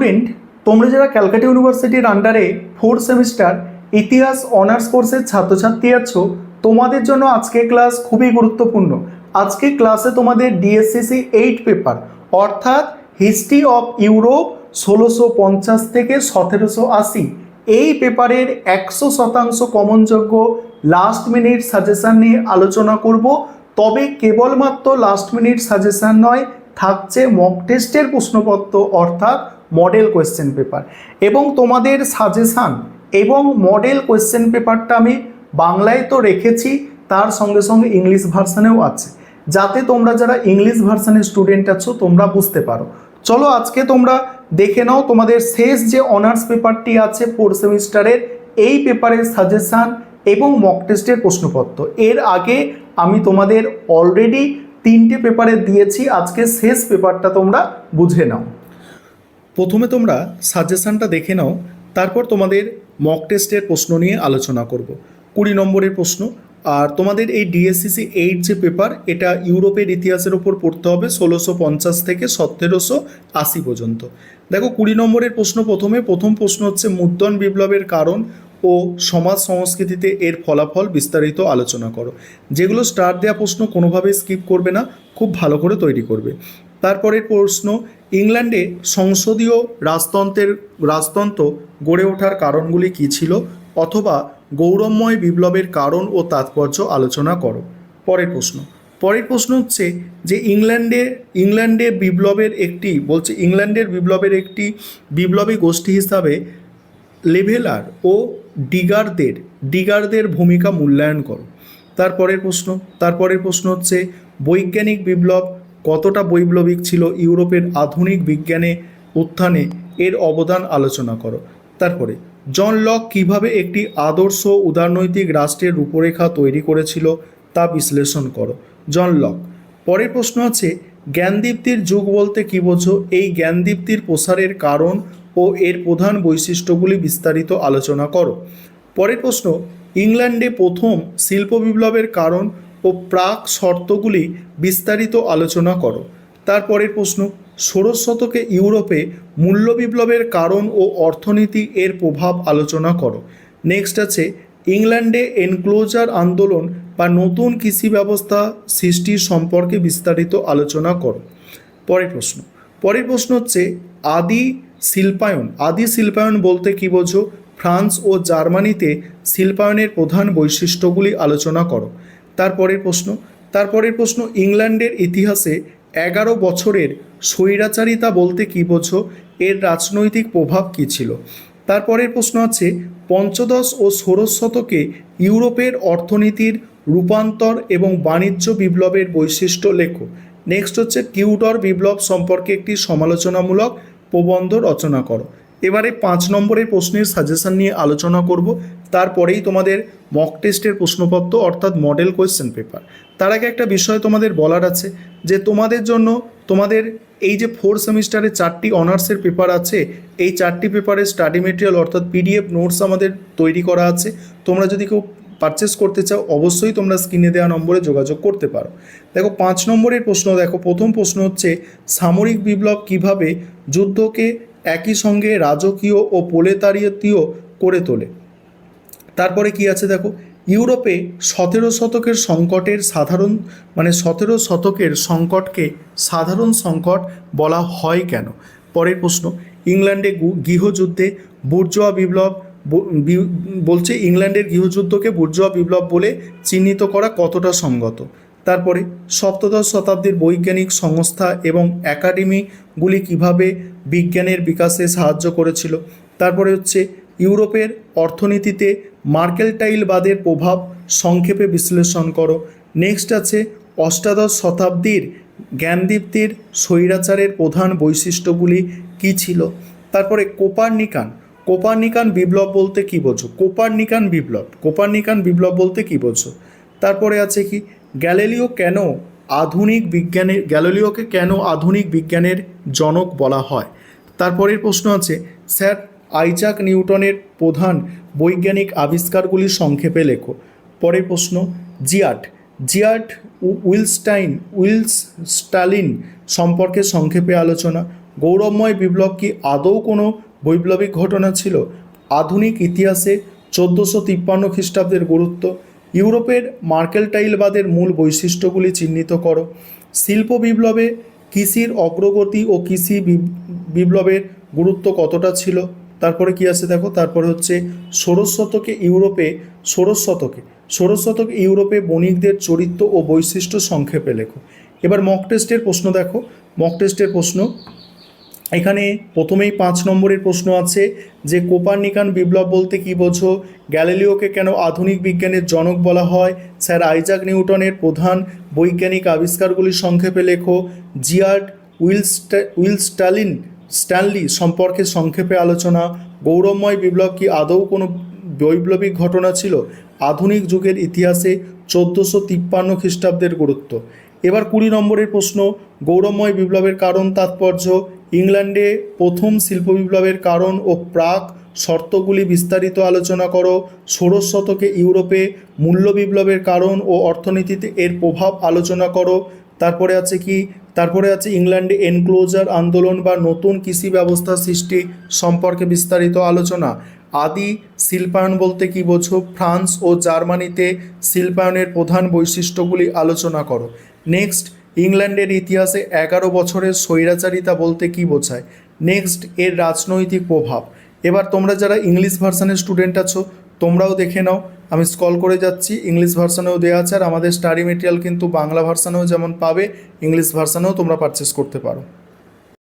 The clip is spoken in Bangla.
স্টুডেন্ট, তোমরা যারা ক্যালকাটা ইউনিভার্সিটির আন্ডারে 4th সেমিস্টার ইতিহাস অনার্স কোর্সের ছাত্রছাত্রী আছো, তোমাদের জন্য আজকে ক্লাস খুবই গুরুত্বপূর্ণ। আজকে ক্লাসে তোমাদের ডিএসসিসি 8 পেপার অর্থাৎ হিস্ট্রি অফ ইউরোপ 1650 থেকে 1780 এই পেপারের 100% কমনযোগ্য লাস্ট মিনিট সাজেশন নিয়ে আলোচনা করব। তবে কেবলমাত্র লাস্ট মিনিট সাজেশন নয়, থাকছে মক টেস্টের প্রশ্নপত্র অর্থাৎ মডেল কোয়েশ্চেন পেপার। এবং তোমাদের সাজেশান এবং মডেল কোয়েশ্চেন পেপারটা আমি বাংলায় তো রেখেছি, তার সঙ্গে সঙ্গে ইংলিশ ভার্সানেও আছে, যাতে তোমরা যারা ইংলিশ ভার্সানের স্টুডেন্ট আছো তোমরা বুঝতে পারো। চলো আজকে তোমরা দেখে নাও তোমাদের শেষ যে অনার্স পেপারটি আছে 4th সেমিস্টারের, এই পেপারের সাজেশান এবং মক টেস্টের প্রশ্নপত্র। এর আগে আমি তোমাদের অলরেডি 3টে পেপারে দিয়েছি, আজকে শেষ পেপারটা তোমরা বুঝে নাও। প্রথমে তোমরা সাজেশানটা দেখে নাও, তারপর তোমাদের মক টেস্টের প্রশ্ন নিয়ে আলোচনা করব। 20 নম্বরের প্রশ্ন। আর তোমাদের এই ডিএসসিসি 8 যে পেপার, এটা ইউরোপের ইতিহাসের ওপর পড়তে হবে 1650 থেকে 1780 পর্যন্ত। দেখো 20 নম্বরের প্রশ্ন। প্রথম প্রশ্ন হচ্ছে মুদ্রণ বিপ্লবের কারণ ও সমাজ সংস্কৃতিতে এর ফলাফল বিস্তারিত আলোচনা করো। যেগুলো স্টার দেওয়া প্রশ্ন কোনোভাবেই স্কিপ করবে না, খুব ভালো করে তৈরি করবে। তারপরের প্রশ্ন, ইংল্যান্ডে সংসদীয় রাজতন্ত্র গড়ে ওঠার কারণগুলি কী ছিল, অথবা গৌরবময় বিপ্লবের কারণ ও তাৎপর্য আলোচনা করো। পরের প্রশ্ন হচ্ছে যে ইংল্যান্ডের বিপ্লবের একটি বিপ্লবী গোষ্ঠী হিসাবে লেভেলার ও ডিগারদের ভূমিকা মূল্যায়ন করো। তারপরের প্রশ্ন হচ্ছে বৈজ্ঞানিক বিপ্লব কতটা বৈপ্লবিক ছিল, ইউরোপের আধুনিক বিজ্ঞানে উত্থানে এর অবদান আলোচনা করো। তারপরে জন লক কিভাবে একটি আদর্শ উদারনৈতিক রাষ্ট্রের রূপরেখা তৈরি করেছিল তা বিশ্লেষণ করো। John Locke. পরের প্রশ্ন আছে জ্ঞানদীপ্তির যুগ বলতে কী বোঝো, এই জ্ঞানদীপ্তির প্রসারের কারণ ও এর প্রধান বৈশিষ্ট্যগুলি বিস্তারিত আলোচনা করো। পরের প্রশ্ন, ইংল্যান্ডে প্রথম শিল্প বিপ্লবের কারণ ও প্রাক শর্তগুলি বিস্তারিত আলোচনা করো। তারপরের প্রশ্ন, ষোড়শ শতকে ইউরোপে মূল্য বিপ্লবের কারণ ও অর্থনীতি এর প্রভাব আলোচনা করো। নেক্সট আছে ইংল্যান্ডে এনক্লোজার আন্দোলন বা নতুন কৃষি ব্যবস্থা সৃষ্টির সম্পর্কে বিস্তারিত আলোচনা করো। পরের প্রশ্ন হচ্ছে আদি শিল্পায়ন বলতে কী বোঝো, ফ্রান্স ও জার্মানিতে শিল্পায়নের প্রধান বৈশিষ্ট্যগুলি আলোচনা করো। তারপরের প্রশ্ন ইংল্যান্ডের ইতিহাসে 11 বছরের স্বৈরাচারিতা বলতে কী বোঝো, এর রাজনৈতিক প্রভাব কী ছিল। তারপরের প্রশ্ন আছে পঞ্চদশ ও ষোড়শ শতকে ইউরোপের অর্থনীতির রূপান্তর এবং বাণিজ্য বিপ্লবের বৈশিষ্ট্য লেখো। নেক্সট হচ্ছে টিউডর বিপ্লব সম্পর্কে একটি সমালোচনামূলক প্রবন্ধ রচনা করো। এবারে 5 নম্বরের প্রশ্নের সাজেশন নিয়ে আলোচনা করব, তারপরেই তোমাদের মক টেস্টের প্রশ্নপত্র অর্থাৎ মডেল কোয়েশ্চেন পেপার। তার আগে একটা বিষয় তোমাদের বলার আছে যে তোমাদের জন্য তোমাদের এই যে 4th সেমিস্টারে 4টি অনার্সের পেপার আছে, এই 4টি পেপারের স্টাডি মেটেরিয়াল অর্থাৎ পিডিএফ নোটস আমাদের তৈরি করা আছে। তোমরা যদি কেউ পারচেস করতে চাও অবশ্যই তোমরা স্ক্রিনে দেওয়া নম্বরে যোগাযোগ করতে পারো। দেখো 5 নম্বরের প্রশ্ন। দেখো প্রথম প্রশ্ন হচ্ছে সামরিক বিপ্লব কিভাবে যুদ্ধকে একই সঙ্গে রাজকীয় ও প্রলেতারীয় করে তোলে। তারপরে কি আছে দেখো, ইউরোপে 17 শতকের সংকটকে সাধারণ সংকট বলা হয় কেন। পরের প্রশ্ন, ইংল্যান্ডে গৃহযুদ্ধে বুর্জোয়া বিপ্লব বলছে ইংল্যান্ডের গৃহযুদ্ধকে বুর্জোয়া বিপ্লব বলে চিহ্নিত করা কতটা সঙ্গত। তারপরে সপ্তদশ শতাব্দীর বৈজ্ঞানিক সংস্থা এবং একাডেমিগুলি কিভাবে বিজ্ঞানের বিকাশে সাহায্য করেছিল। তারপরে হচ্ছে ইউরোপের অর্থনীতিতে মার্কেন্টাইলবাদের প্রভাব সংক্ষেপে বিশ্লেষণ করো। নেক্সট আছে অষ্টাদশ শতাব্দীর জ্ঞানদীপ্তির স্বৈরাচারের প্রধান বৈশিষ্ট্যগুলি কী ছিল। তারপরে কোপার্নিকান বিপ্লব বলতে কী বোঝো, কোপার্নিকান বিপ্লব বলতে কী বোঝো। তারপরে আছে কি গ্যালিলিওকে কেন আধুনিক বিজ্ঞানের জনক বলা হয়। তারপরের প্রশ্ন আছে স্যার আইজাক নিউটনের প্রধান বৈজ্ঞানিক আবিষ্কারগুলি সংক্ষেপে লেখো। পরের প্রশ্ন উইলস্টালিন সম্পর্কে সংক্ষেপে আলোচনা। গৌরবময় বিপ্লব কি আদৌ কোনো বৈপ্লবিক ঘটনা ছিল? আধুনিক ইতিহাসে 1453 খ্রিস্টাব্দের গুরুত্ব। ইউরোপের মার্কেলটাইলবাদের মূল বৈশিষ্ট্যগুলি চিহ্নিত করো। শিল্প বিপ্লবে কৃষির অগ্রগতি ও কৃষি বিপ্লবের গুরুত্ব কতটা ছিল? তারপরে কি আছে দেখো, তারপরে হচ্ছে ষোড়শ শতকে ইউরোপে বণিকদের চরিত্র ও বৈশিষ্ট্য সংক্ষেপে লেখো। এবার মক টেস্টের প্রশ্ন দেখো। মক টেস্টের প্রশ্ন এখানে প্রথমেই 5 নম্বরের প্রশ্ন আছে যে কোপার্নিকান বিপ্লব বলতে কি বোঝো? গ্যালিলিওকে কেন আধুনিক বিজ্ঞানের জনক বলা হয়? স্যার আইজাক নিউটনের প্রধান বৈজ্ঞানিক আবিষ্কারগুলি সংক্ষেপে লেখো। জিয়ার্ড স্ট্যানলি সম্পর্কে সংক্ষেপে আলোচনা। গৌরবময় বিপ্লব কি আদৌ কোনো বৈপ্লবিক ঘটনা ছিল? আধুনিক যুগের ইতিহাসে 1453 খ্রিস্টাব্দের গুরুত্ব। এবার 20 নম্বরের প্রশ্ন, গৌরবময় বিপ্লবের কারণ তাৎপর্য। ইংল্যান্ডে প্রথম শিল্প বিপ্লবের কারণ ও প্রাক শর্তগুলি বিস্তারিত আলোচনা করো। ষোড়শ শতকে ইউরোপে মূল্য বিপ্লবের কারণ ও অর্থনীতিতে এর প্রভাব আলোচনা করো। তারপরে আছে কি, তারপরে আছে ইংল্যান্ডে এনক্লোজার আন্দোলন বা নতুন কৃষি ব্যবস্থা সৃষ্টি সম্পর্কে বিস্তারিত আলোচনা। আদি শিল্পায়ন বলতে কি বোঝো? ফ্রান্স ও জার্মানিতে শিল্পায়নের প্রধান বৈশিষ্ট্যগুলি আলোচনা করো। নেক্সট, ইংল্যান্ডের ইতিহাসে 11 বছরের স্বৈরাচারিতা বলতে কি বোঝায়? নেক্সট, এর রাজনৈতিক প্রভাব। এবার তোমরা যারা ইংলিশ ভার্সানের স্টুডেন্ট আছো তোমরাও দেখে নাও, আমি স্ক্রল করে যাচ্ছি, ইংলিশ ভার্সানেও দেওয়া আছে, আর আমাদের স্টাডি মেটেরিয়াল কিন্তু বাংলা ভার্সানেও যেমন পাবে ইংলিশ ভার্সানেও তোমরা পারচেস করতে পারো।